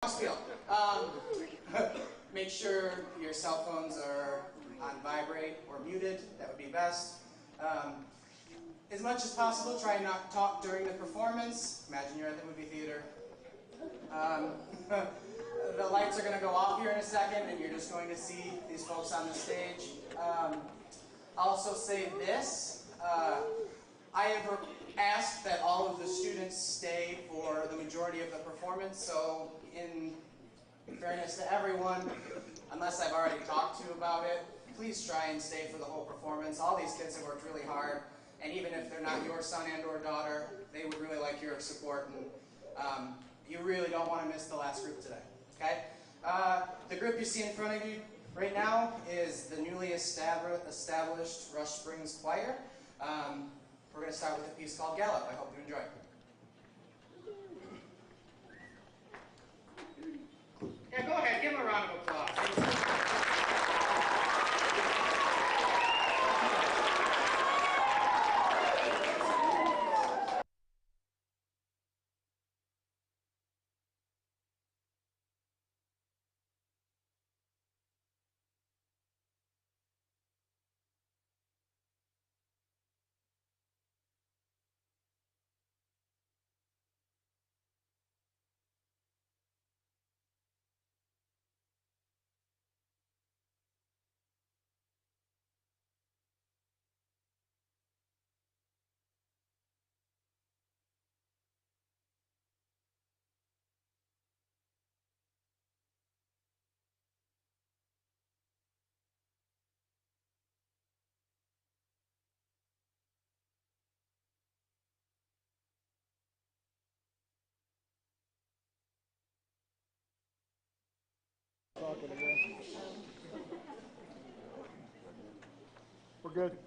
Crossfield. Make sure your cell phones are on vibrate or muted. That would be best. As much as possible, try not to talk during the performance. Imagine you're at the movie theater. The lights are going to go off here in a second, and you're just going to see these folks on the stage. I'll also say this. I have asked that all of the students stay for the majority of the performance, so in fairness to everyone, unless I've already talked to you about it, please try and stay for the whole performance. All these kids have worked really hard, and even if they're not your son and or daughter, they would really like your support, and you really don't want to miss the last group today, okay? The group you see in front of you right now is the newly established Rush Springs Choir. We're going to start with a piece called Gallup. I hope you enjoy it. Yeah, go ahead. Give them a round of applause. Talking again. We're good.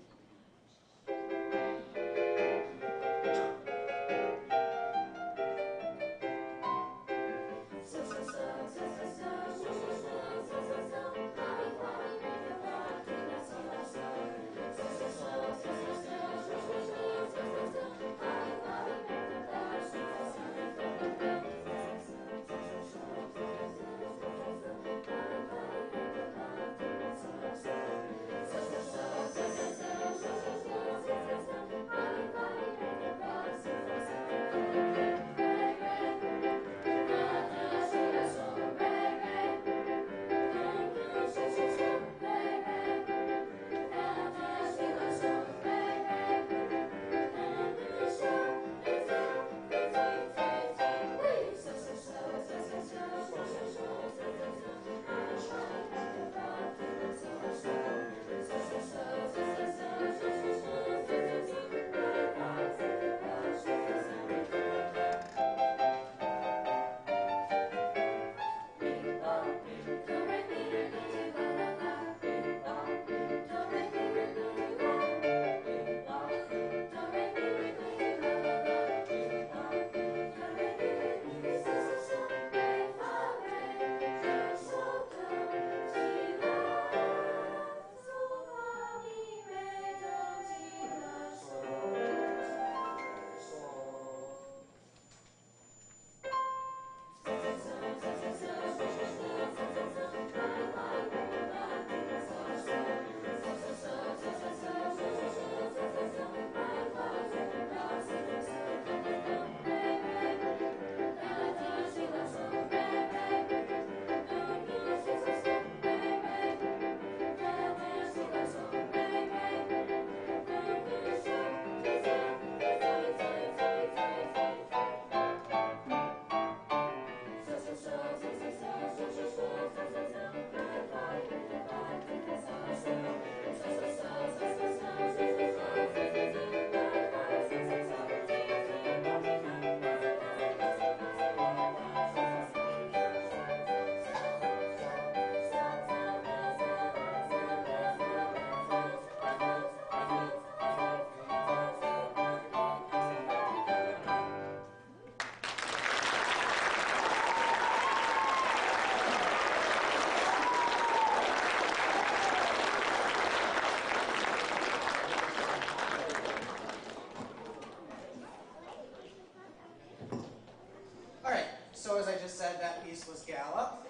Gallop.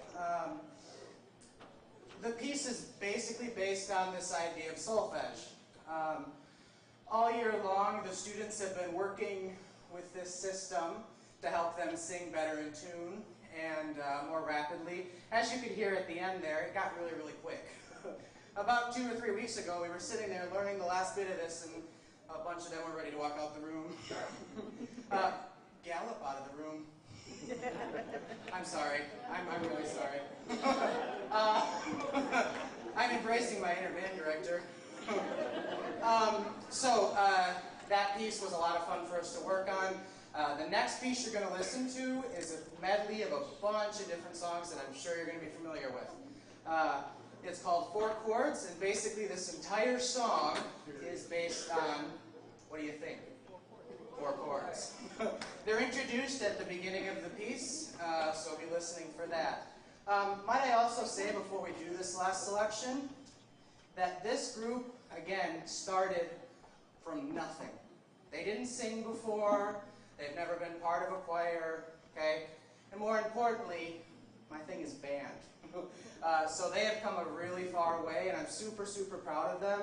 The piece is basically based on this idea of solfege. All year long, the students have been working with this system to help them sing better in tune and more rapidly. As you could hear at the end there, it got really, really quick. About 2 or 3 weeks ago, we were sitting there learning the last bit of this, and a bunch of them were ready to walk out the room. Gallop out of the room. I'm sorry. I'm really sorry. I'm embracing my inner band director. That piece was a lot of fun for us to work on. The next piece you're going to listen to is a medley of a bunch of different songs that I'm sure you're going to be familiar with. It's called Four Chords, and basically this entire song is based on, what do you think? Four chords. They're introduced at the beginning of the piece, so be listening for that. Might I also say before we do this last selection, that this group, again, started from nothing. They didn't sing before, they've never been part of a choir, okay? And more importantly, my thing is band. So they have come a really far way, and I'm super, super proud of them.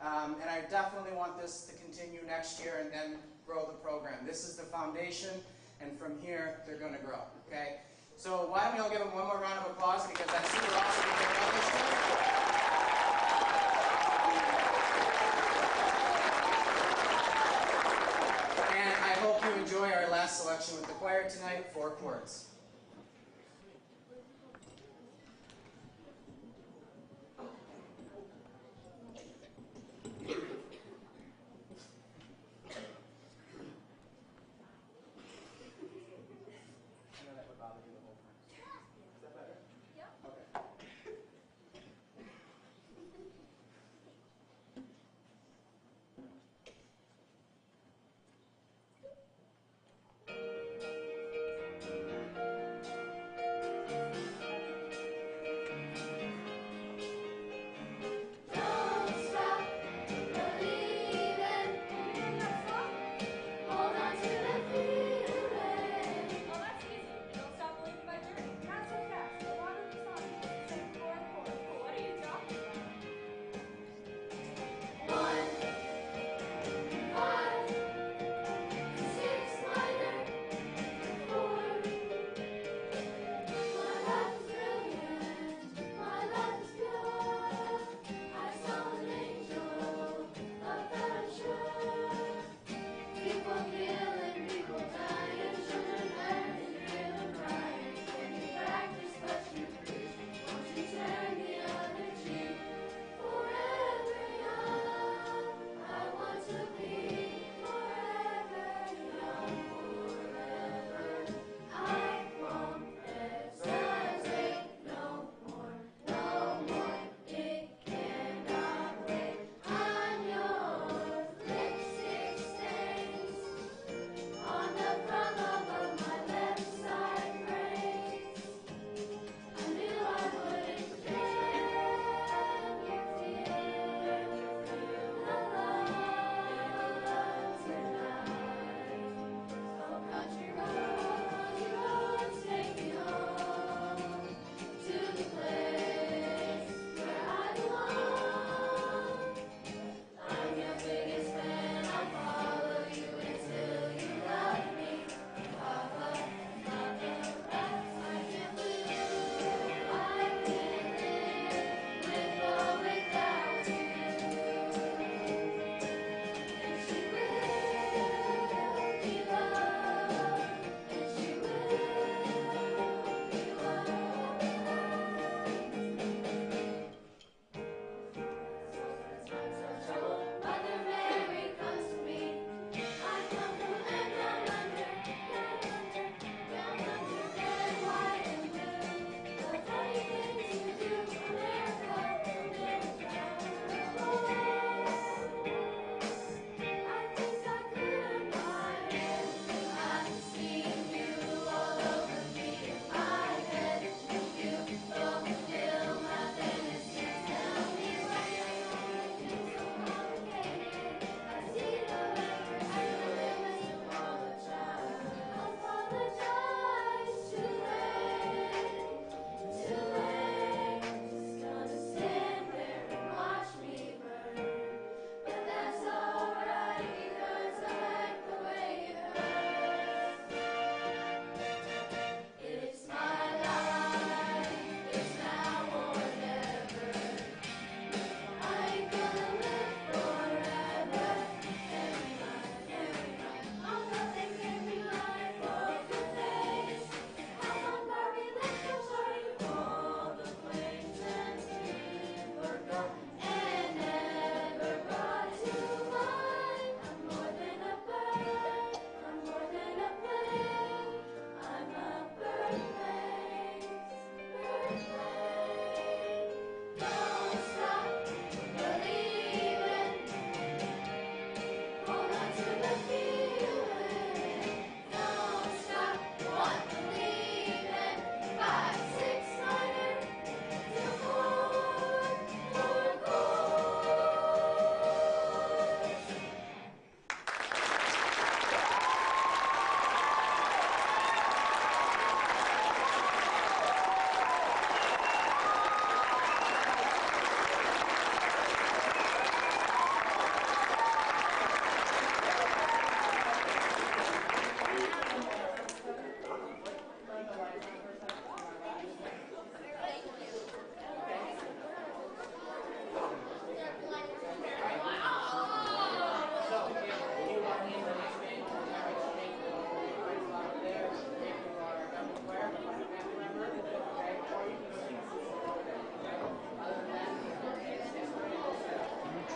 And I definitely want this to continue next year and then grow the program. This is the foundation, and from here, they're going to grow, okay? So why don't we all give them one more round of applause, because that's super awesome to get done this year. And I hope you enjoy our last selection with the choir tonight, Four Chords.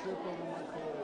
trip over my cord.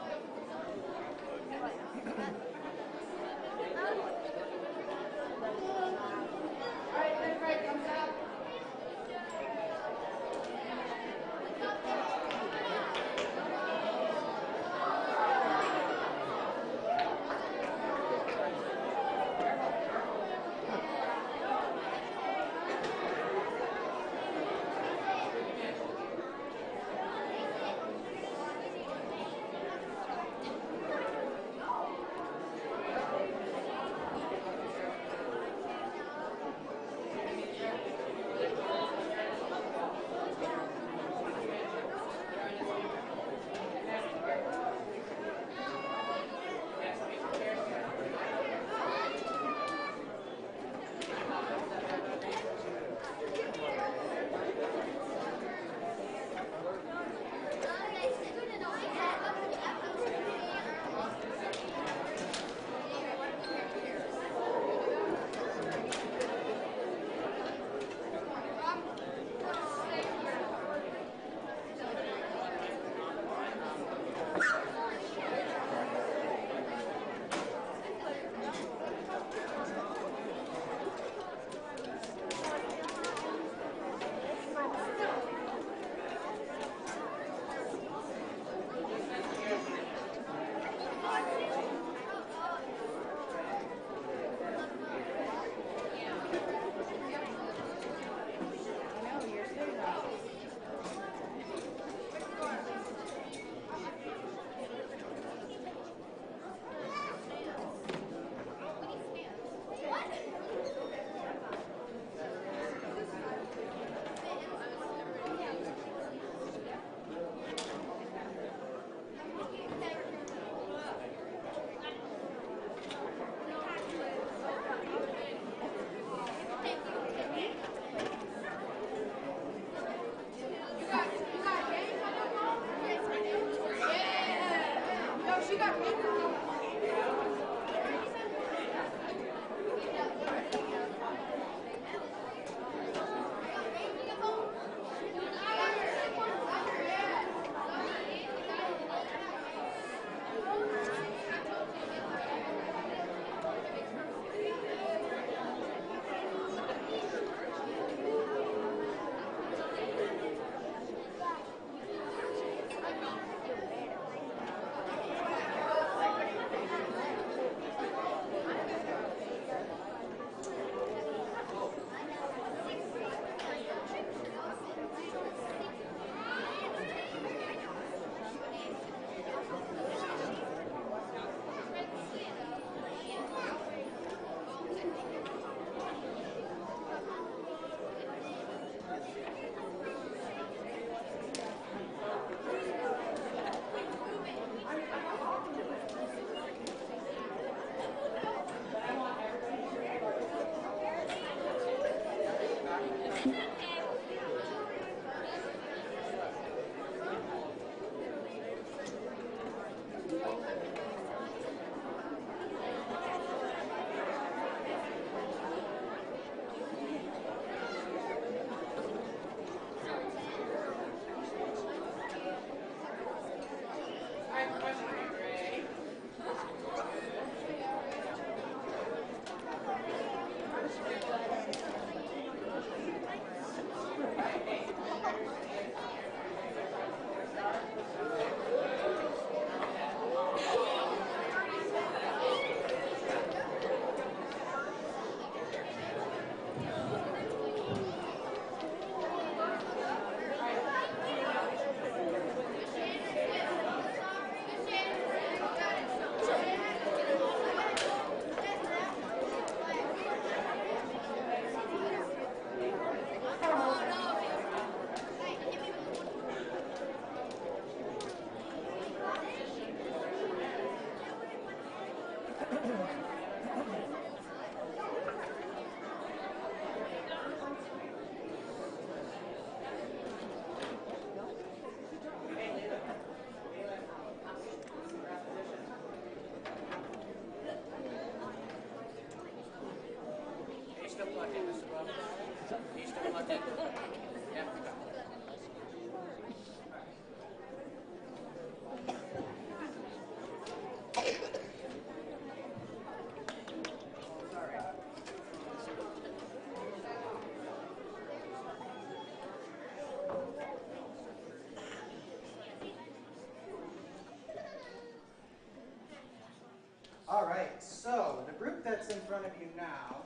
so the group that's in front of you now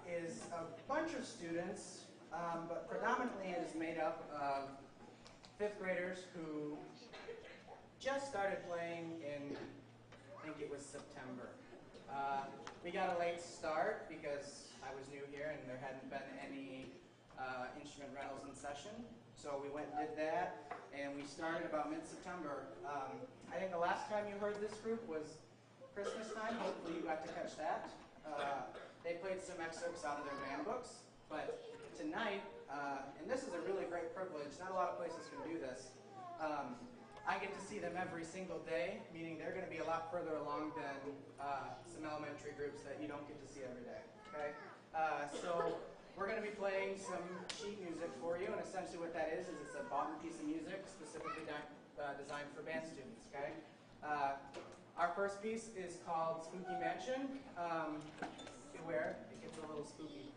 is a bunch of students, but predominantly it is made up of 5th graders who just started playing in, I think it was September. We got a late start because I was new here and there hadn't been any instrument rentals in session. So we went and did that, and we started about mid-September. I think the last time you heard this group was Christmas time. Hopefully you got to catch that. They played some excerpts out of their band books, but tonight, and this is a really great privilege, not a lot of places can do this, I get to see them every single day, meaning they're going to be a lot further along than some elementary groups that you don't get to see every day. Okay? So we're going to be playing some sheet music for you, and essentially what that is it's a bought piece of music specifically designed for band students. Okay? Our first piece is called Spooky Mansion. Beware, it gets a little spooky.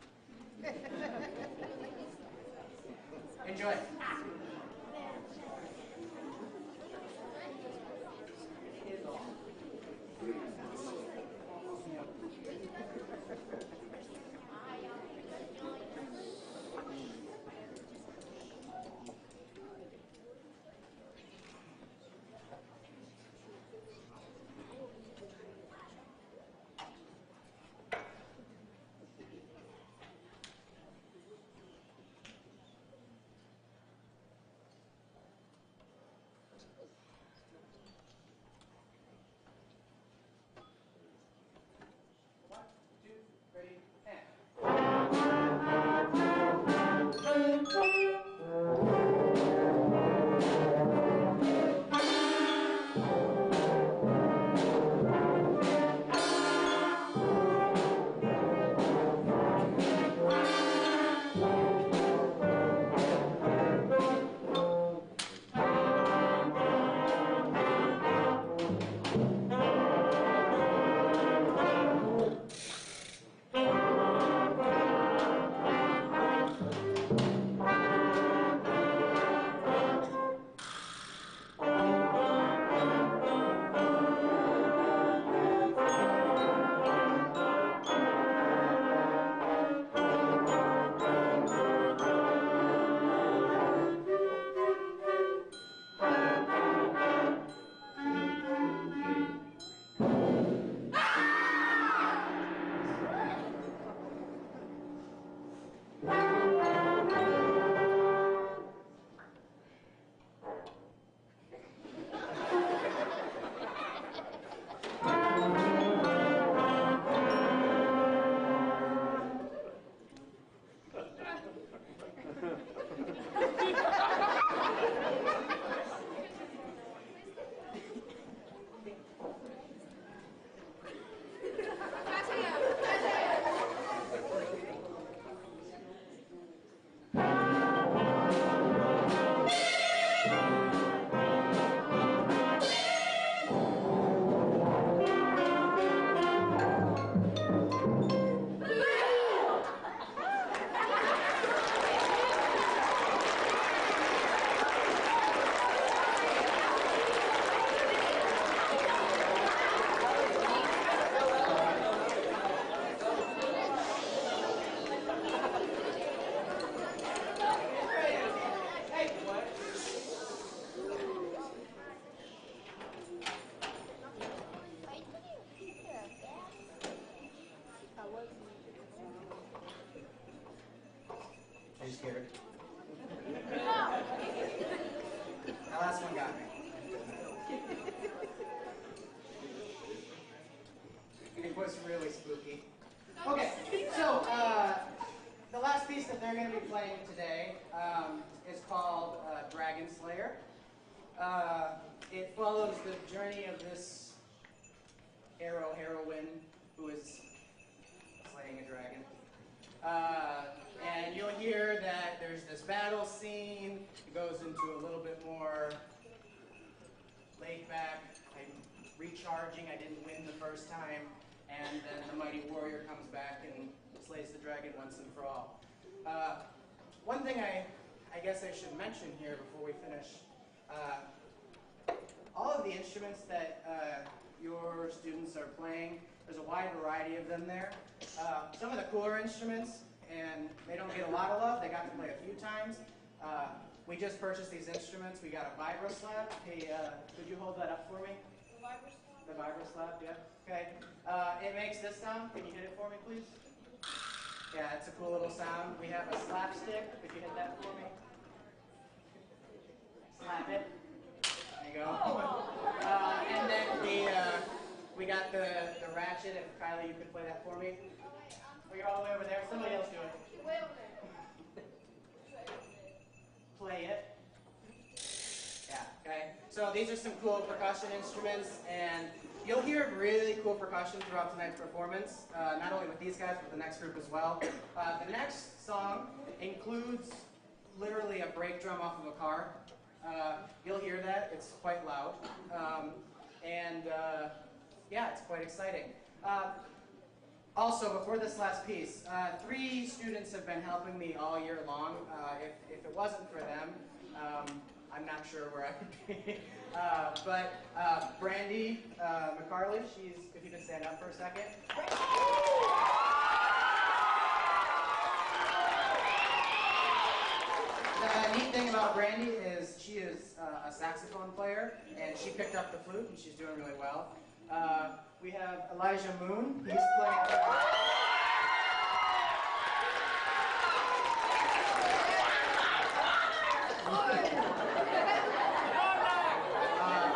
Enjoy. Are you scared? That last one got me. It was really spooky. Okay, so the last piece that they're going to be playing today is called Dragon Slayer. It follows the journey of this heroine who is slaying a dragon. And you'll hear that there's this battle scene. It goes into a little bit more laid back. I'm recharging. I didn't win the first time. And then the mighty warrior comes back and slays the dragon once and for all. One thing I guess I should mention here before we finish. All of the instruments that your students are playing. There's a wide variety of them there. Some of the cooler instruments, and they don't get a lot of love. They got to play a few times. We just purchased these instruments. We got a VibraSlab. Hey, could you hold that up for me? The VibraSlab, yeah. Okay. It makes this sound. Can you hit it for me, please? Yeah, it's a cool little sound. We have a slapstick. Could you hit that for me? Slap it. There you go. And then we got the ratchet. If Kylie, you could play that for me. Oh, you're all the way over there. Somebody else do it. Play it. Yeah, okay. So these are some cool percussion instruments, and you'll hear really cool percussion throughout tonight's performance, not only with these guys, but the next group as well. The next song includes literally a brake drum off of a car. You'll hear that. It's quite loud. Yeah, it's quite exciting. Also, before this last piece, 3 students have been helping me all year long. If it wasn't for them, I'm not sure where I would be. But Brandy McCarley, if you could stand up for a second. The neat thing about Brandy is she is a saxophone player, and she picked up the flute, and she's doing really well. We have Elijah Moon. He's playing.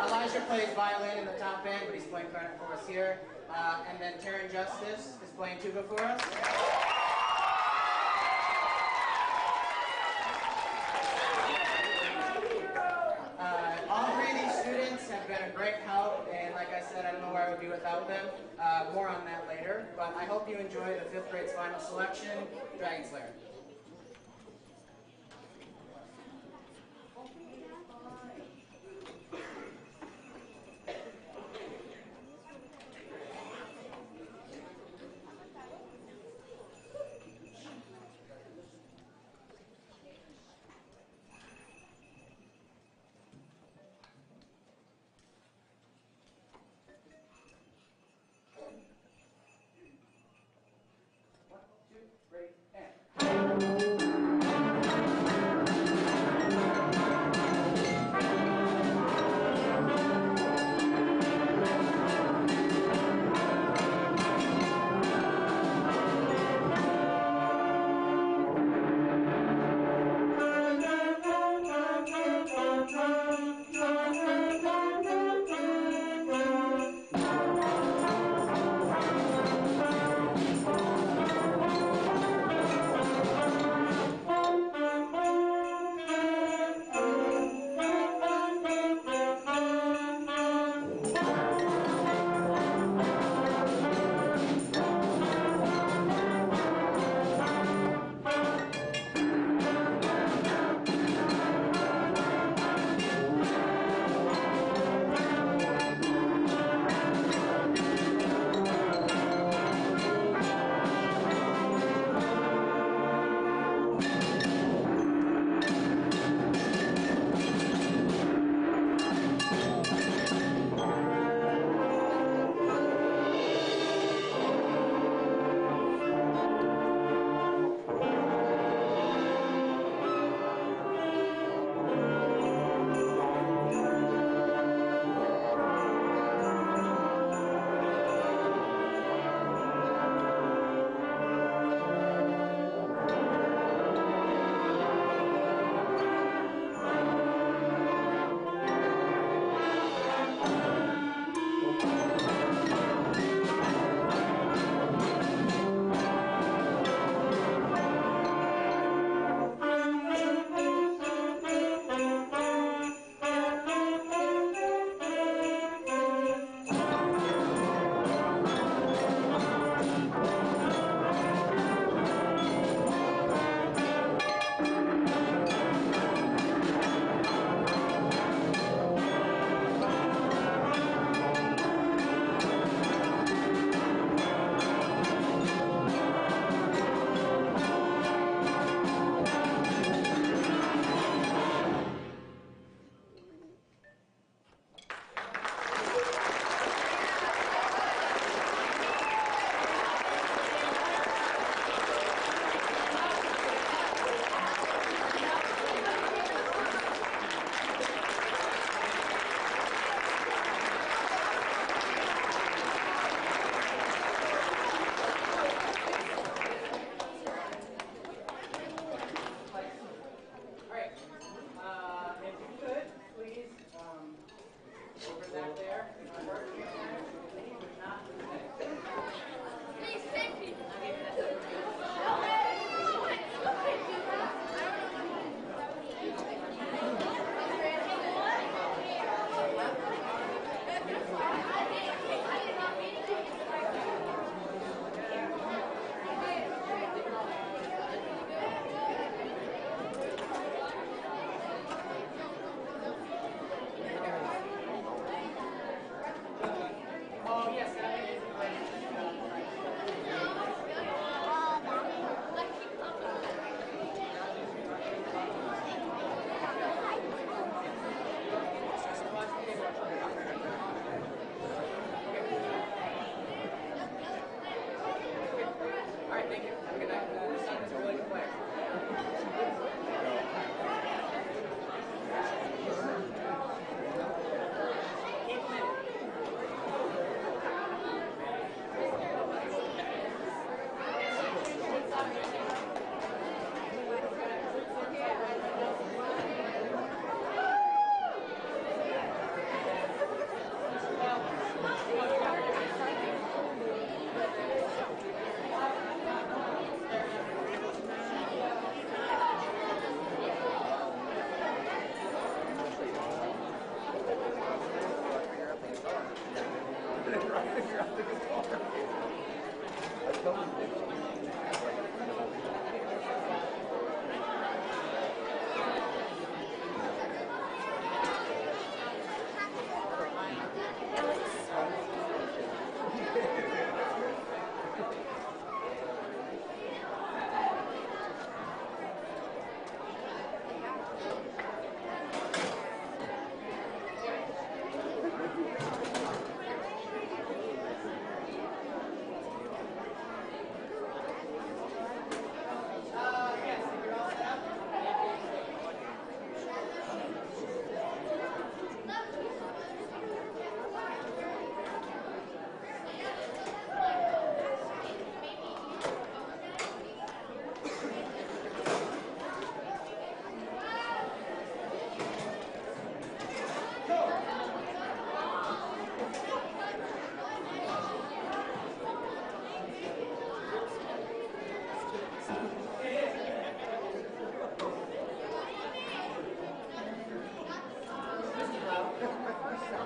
Elijah plays violin in the top band, but he's playing clarinet for us here. And then Taryn Justice is playing tuba for us. All 3 of these students have been a great help, and like I said, I don't know where I would be without them. More on that later, but I hope you enjoy the 5th grade's final selection, Dragon Slayer. One, two, three, and...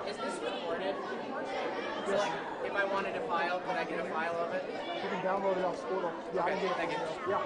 Is this recorded? So like, if I wanted a file, could I get a file of it? You can download it off Squirtle. Yeah, I can get it. Thank you. Yeah.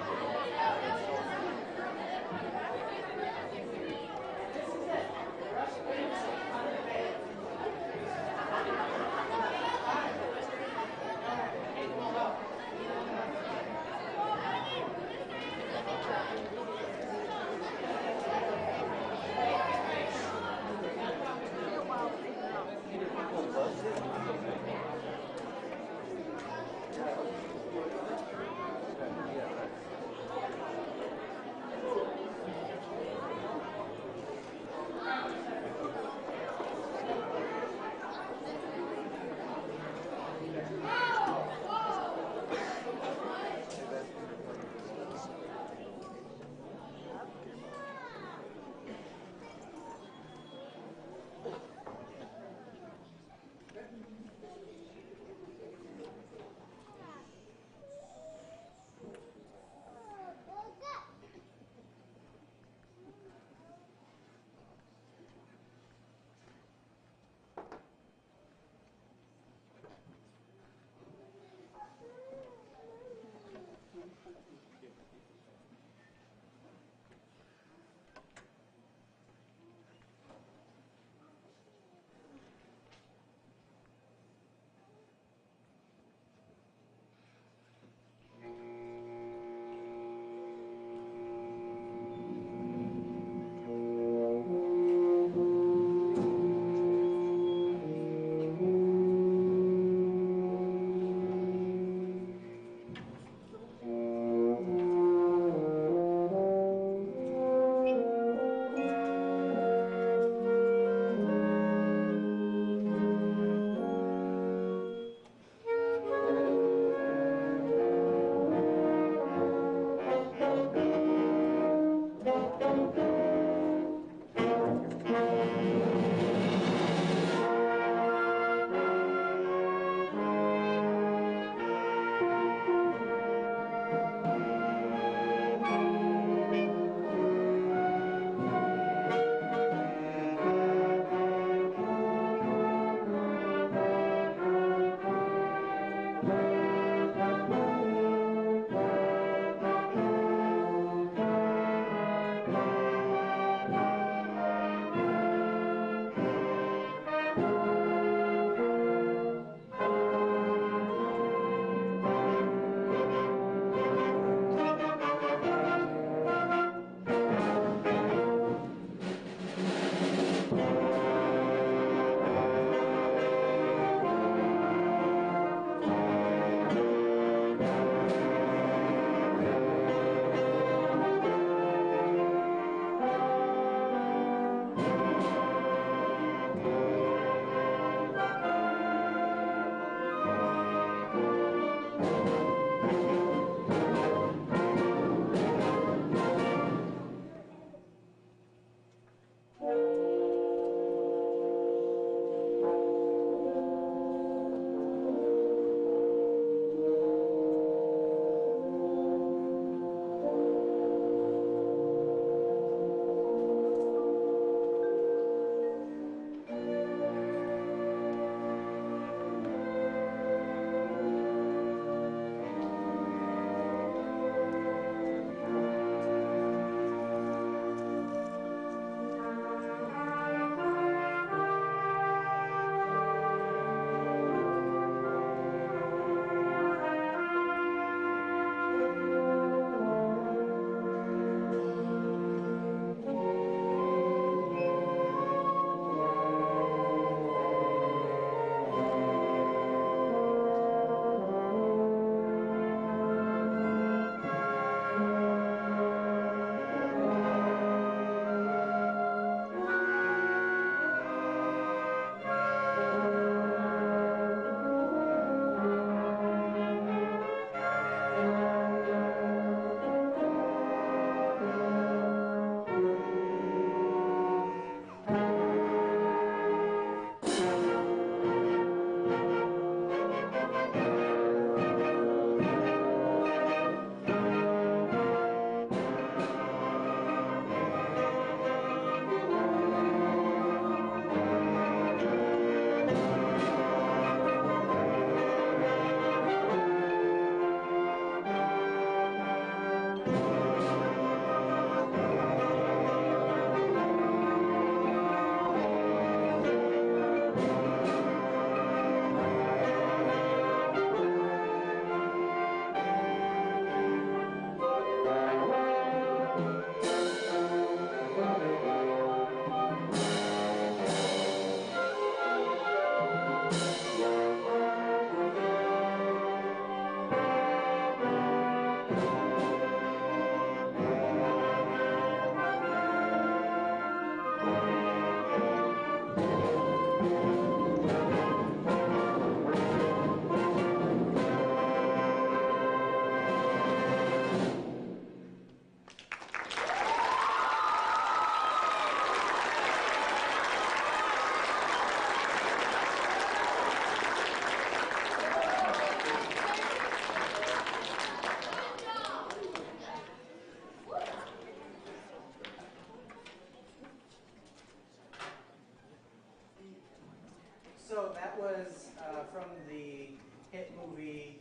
So that was from the hit movie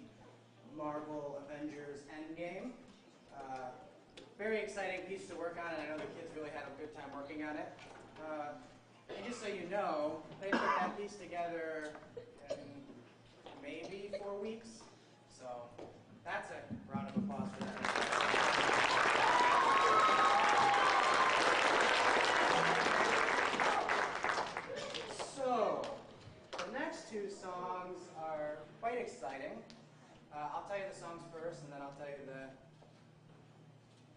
Marvel Avengers Endgame. Very exciting piece to work on, and I know the kids really had a good time working on it. And just so you know, they put that piece together in maybe 4 weeks. So that's a round of applause for them. So the next two songs are quite exciting. I'll tell you the songs first, and then I'll tell you the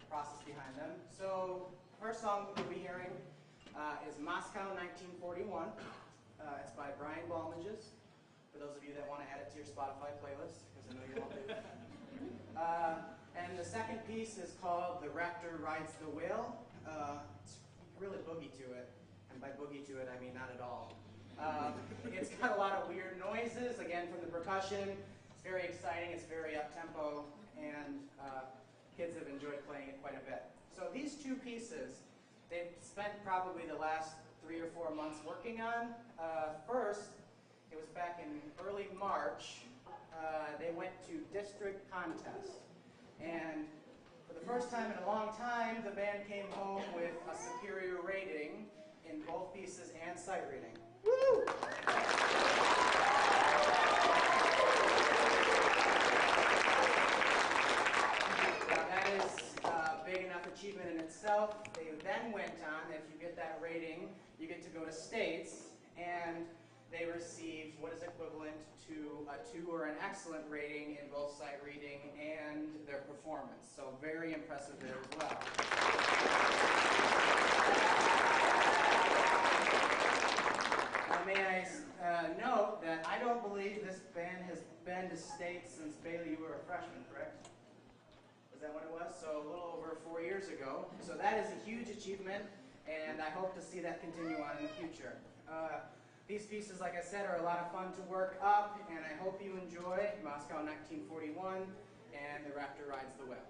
process behind them. So the first song we'll be hearing is Moscow 1941. It's by Brian Balmages, for those of you that want to add it to your Spotify playlist, because I know you won't. And the second piece is called The Raptor Rides the Whale. It's really boogie to it, and by boogie to it I mean not at all. It's got a lot of weird noises, again from the percussion. It's very exciting, it's very up-tempo, and kids have enjoyed playing it quite a bit. So these two pieces, they've spent probably the last 3 or 4 months working on. First, it was back in early March, they went to district contest. And for the first time in a long time, the band came home with a superior rating in both pieces and sight reading. Woo! Achievement in itself. They then went on, if you get that rating, you get to go to states, and they received what is equivalent to a 2 or an excellent rating in both sight reading and their performance. So very impressive there as well. Now may I note that I don't believe this band has been to states since Bailey, you were a freshman, correct? Is that what it was? So a little over 4 years ago. So that is a huge achievement, and I hope to see that continue on in the future. These pieces, like I said, are a lot of fun to work up, and I hope you enjoy Moscow 1941 and The Raptor Rides the Whale.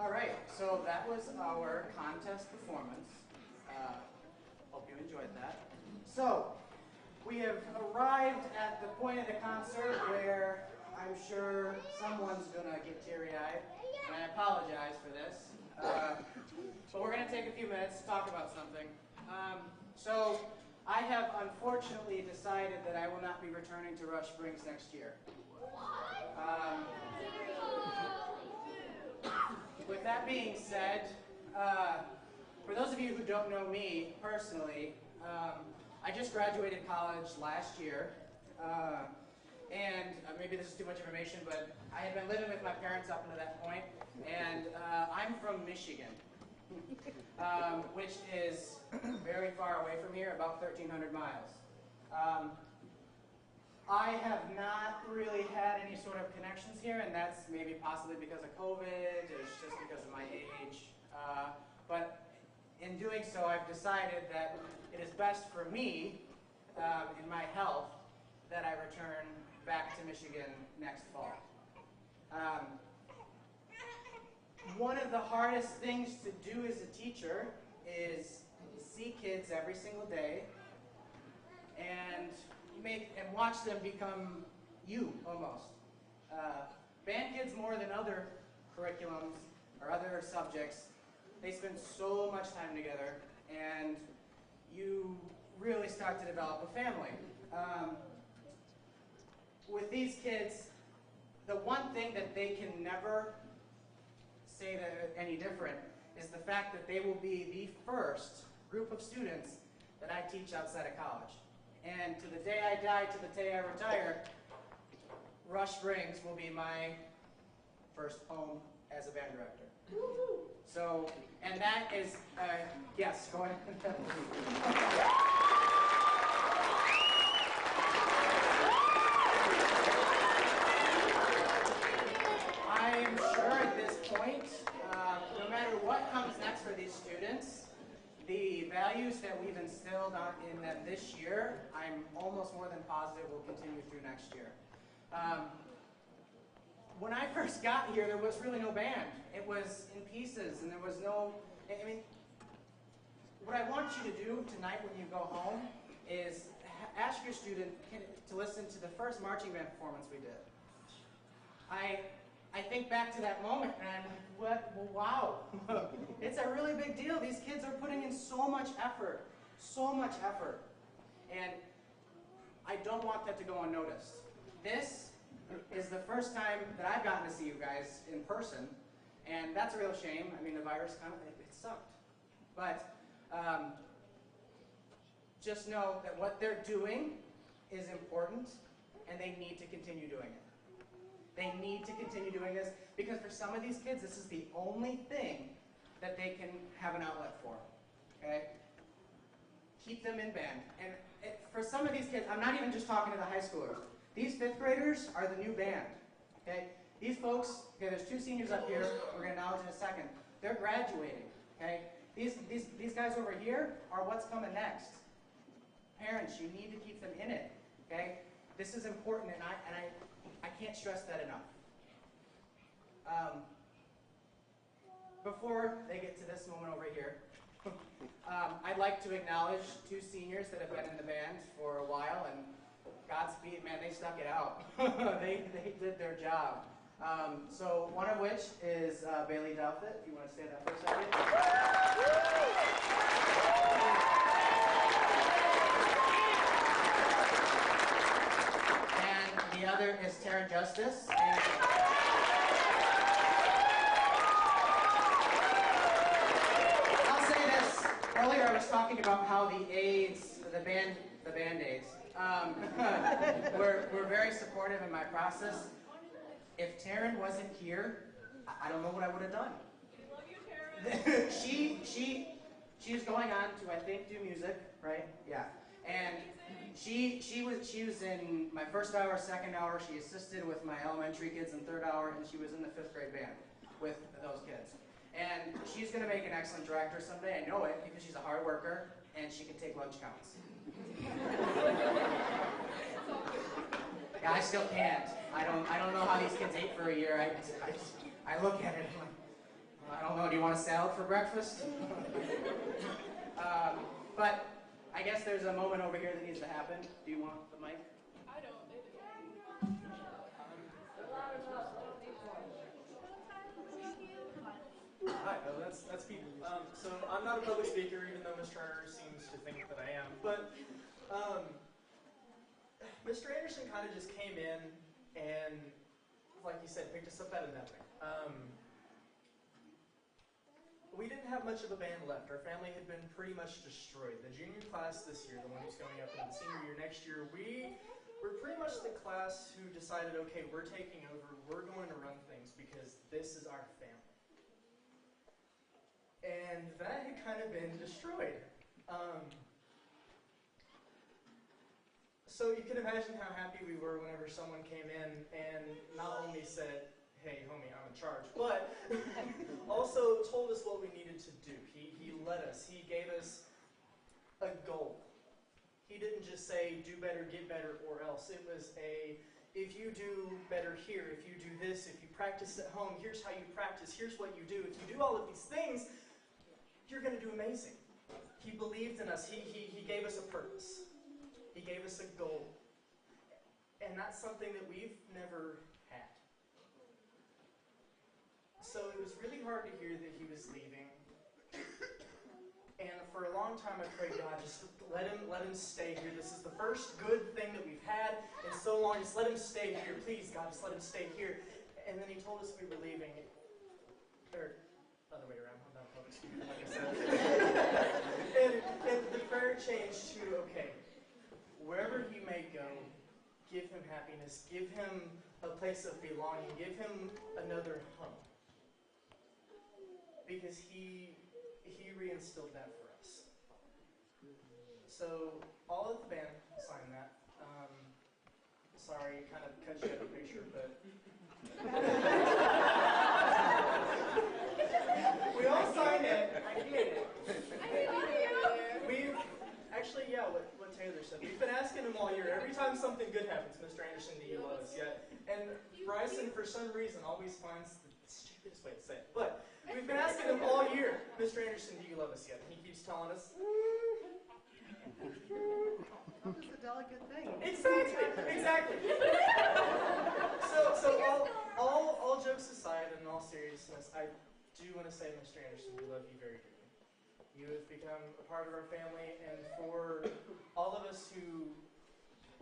All right, so that was our contest performance. Hope you enjoyed that. So, we have arrived at the point of the concert where I'm sure someone's gonna get teary-eyed, and I apologize for this. But we're gonna take a few minutes to talk about something. So, I have unfortunately decided that I will not be returning to Rush Springs next year. With that being said, for those of you who don't know me personally, I just graduated college last year, and maybe this is too much information, but I had been living with my parents up until that point, and I'm from Michigan, which is very far away from here, about 1,300 miles. I have not really had any sort of connections here, and that's maybe possibly because of COVID, it's just because of my age. doing so, I've decided that it is best for me, in my health, that I return back to Michigan next fall. One of the hardest things to do as a teacher is see kids every single day and watch them become you, almost. Band kids, more than other curriculums or other subjects, they spend so much time together, and you really start to develop a family. With these kids, the one thing that they can never say that any different is the fact that they will be the first group of students that I teach outside of college. And to the day I die, to the day I retire, Rush Springs will be my first home as a band director. So, and that is, yes, go ahead. I am sure at this point, no matter what comes next for these students, the values that we've instilled in them this year, I'm almost more than positive will continue through next year. When I first got here, there was really no band. It was in pieces, and there was no, I mean, what I want you to do tonight when you go home is ask your student to listen to the first marching band performance we did. I think back to that moment, and I'm like, what? Well, wow. It's a really big deal. These kids are putting in so much effort. So much effort. And I don't want that to go unnoticed. This is the first time that I've gotten to see you guys in person, and that's a real shame. I mean, the virus it sucked. But just know that what they're doing is important, and they need to continue doing it. They need to continue doing this, because for some of these kids, this is the only thing that they can have an outlet for, okay? Keep them in band. And for some of these kids, I'm not even just talking to the high schoolers. These fifth graders are the new band, okay? These folks, okay, there's two seniors up here, we're going to acknowledge in a second. They're graduating, okay? These guys over here are what's coming next. Parents, you need to keep them in it, okay? This is important, and I can't stress that enough. Before they get to this moment over here, I'd like to acknowledge two seniors that have been in the band for a while, and Godspeed, man, they stuck it out. they did their job. So one of which is Bailey Duffett, if you want to stand up for a second. And the other is Taryn Justice. I'll say this. Earlier I was talking about how the aides, the Band-Aids, we're very supportive in my process. If Taryn wasn't here, I don't know what I would have done. We love you, Taryn. She's going on to, I think, do music, right? Yeah. And she was in my first hour, second hour. She assisted with my elementary kids in third hour, and she was in the fifth grade band with those kids. And she's going to make an excellent director someday. I know it because she's a hard worker and she can take lunch counts. Yeah, I still can't. I don't know how these kids ate for a year. I look at it and I'm like, I don't know. Do you want a salad for breakfast? But I guess there's a moment over here that needs to happen. Do you want the mic? I don't. Hi, no, that's people. So I'm not a public speaker, even though Ms. Turner seems to think that I am. But Mr. Anderson kind of just came in and, like you said, picked us up out of nothing. We didn't have much of a band left. Our family had been pretty much destroyed. The junior class this year, the one who's going up in the senior year next year, we were pretty much the class who decided, okay, we're taking over, we're going to run things because this is our family. And that had kind of been destroyed. So you can imagine how happy we were whenever someone came in and not only said, hey, homie, I'm in charge, but also told us what we needed to do. He led us. He gave us a goal. He didn't just say, do better, get better, or else. It was if you do better here, if you do this, if you practice at home, here's how you practice, here's what you do. If you do all of these things, you're going to do amazing. He believed in us. He gave us a purpose. He gave us a goal. And that's something that we've never had. So it was really hard to hear that he was leaving. And for a long time I prayed, God, just let him stay here. This is the first good thing that we've had in so long. Just let him stay here. Please, God, just let him stay here. And then he told us we were leaving. Or, other way around. I'm not public speaker, like I said. and the prayer changed to, okay, wherever he may go, give him happiness. Give him a place of belonging. Give him another home. Because he reinstilled that for us. So all of the band signed that. Sorry, kind of cut you out of the picture, but we all signed it. I did it. We've actually, yeah, what Taylor said. We've been asking him all year. Every time something good happens, Mr. Anderson, do you love us yet? And Bryson, for some reason, always finds the stupidest way to say it. But we've been asking him all year, Mr. Anderson, do you love us yet? And he keeps telling us, It's a delicate thing. Exactly. So all jokes aside, and in all seriousness, I do want to say, Mr. Anderson, we love you very dearly. You have become a part of our family, and for all of us who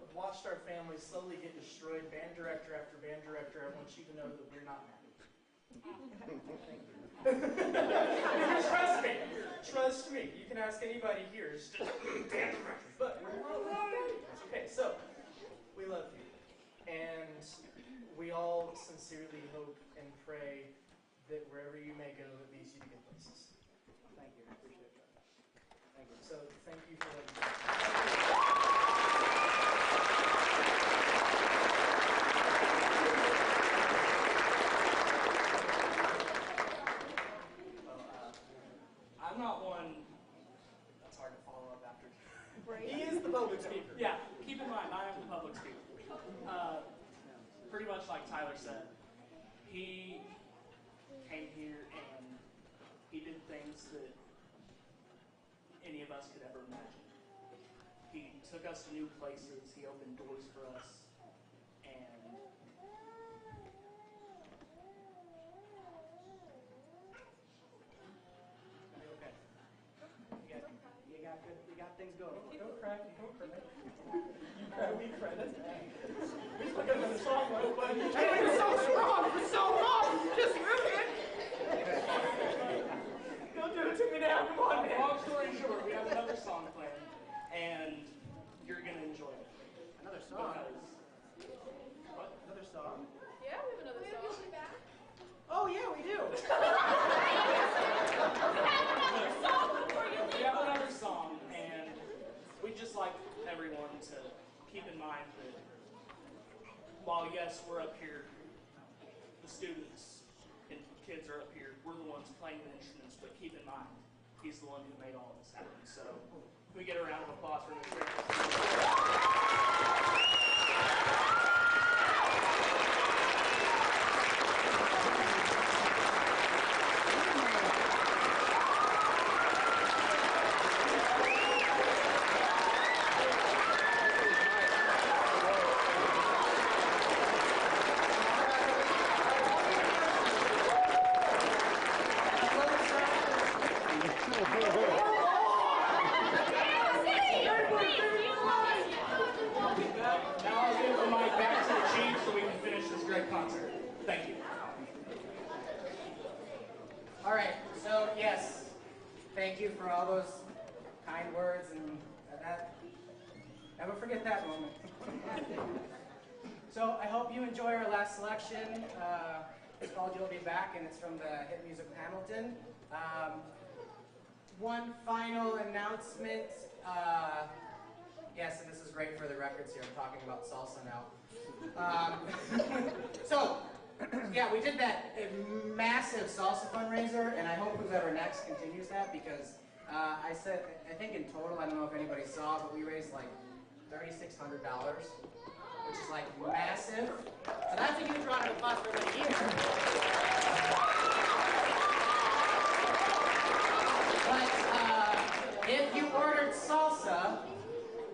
have watched our family slowly get destroyed, band director after band director, I want you to know that we're not mad. Trust me. You can ask anybody here. It's just band directors, but we're not mad. It's okay. So we love you, and we all sincerely hope and pray that wherever you may go, it leads you to good places. Thank you. I appreciate that. Thank you. So thank you for letting me. I'm not one that's hard to follow up after. He is the public speaker. Yeah, keep in mind, I am the public speaker. Pretty much like Tyler said, he came here and he did things that any of us could ever imagine. He took us to new places, he opened doors for us, and Okay. You got things going. Don't cry. You cry, we cry. That's bad. We still got another song, though, but It's so strong for so long. Just rip it. don't do it to me now. Come on, man. long story short, we have another song planned, and you're going to enjoy it. Another song. What? Another song. Yeah, we have another song. Oh yeah, we do. We have another song, and we'd just like everyone to keep in mind that while, yes, we're up here, the students and kids are up here, we're the ones playing the instruments, but keep in mind, he's the one who made all this happen. So, can we get a round of applause for Mr. Now I'll give the mic back to the chief so we can finish this great concert. Thank you. All right. So yes, thank you for all those kind words and that. Never forget that moment. So I hope you enjoy our last selection. It's called "You'll Be Back," and it's from the hit musical Hamilton. One final announcement. Yes, and this is great for the records here. I'm talking about salsa now. So, Yeah, we did that massive salsa fundraiser, and I hope whoever next continues that because I think in total, I don't know if anybody saw, but we raised like $3,600, which is like massive. So that's a huge round of applause for everybody here. But if you ordered salsa,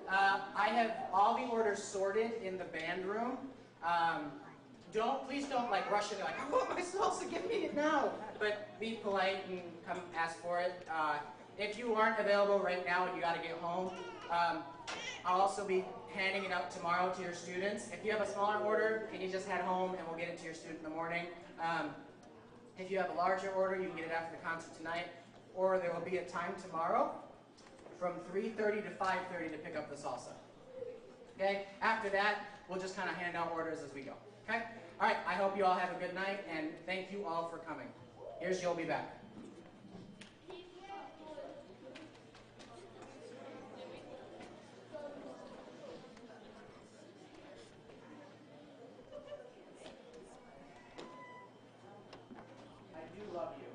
I have all the orders sorted in the band room. Please don't like rush in like, I want my salsa, give me it now. But be polite and come ask for it. If you aren't available right now and you got to get home, I'll also be handing it out tomorrow to your students. If you have a smaller order, can you just head home and we'll get it to your student in the morning. If you have a larger order, you can get it after the concert tonight, or there will be a time tomorrow from 3:30 to 5:30 to pick up the salsa. Okay? After that, we'll just kind of hand out orders as we go. Okay? All right, I hope you all have a good night, and thank you all for coming. Here's You'll Be Back. I do love you.